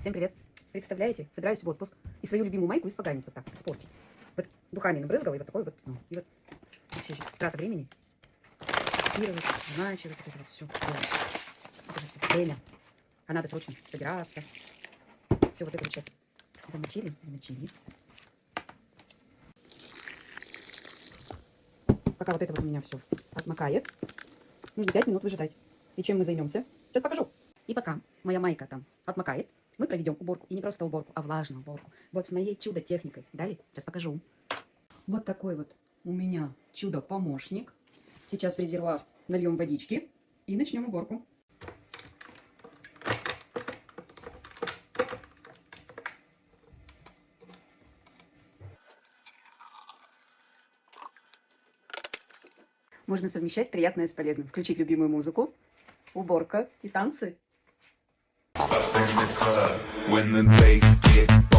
Всем привет! Представляете, собираюсь в отпуск и свою любимую майку испоганить вот так, испортить. Вот духами набрызгала и вот такой вот, ну, и вот вообще сейчас трата времени. Стирывать, замачивать, вот это вот все. Это же все время. А надо срочно собираться. Все вот это вот сейчас замочили. Пока вот это вот у меня все отмокает, нужно 5 минут выжидать. И чем мы займемся? Сейчас покажу. И пока моя майка там отмокает, мы проведем уборку. И не просто уборку, а влажную уборку. Вот с моей чудо-техникой. Далее, сейчас покажу. Вот такой вот у меня чудо-помощник. Сейчас в резервуар нальем водички и начнем уборку. Можно совмещать приятное с полезным. Включить любимую музыку, уборка и танцы. Up in the club when the bass gets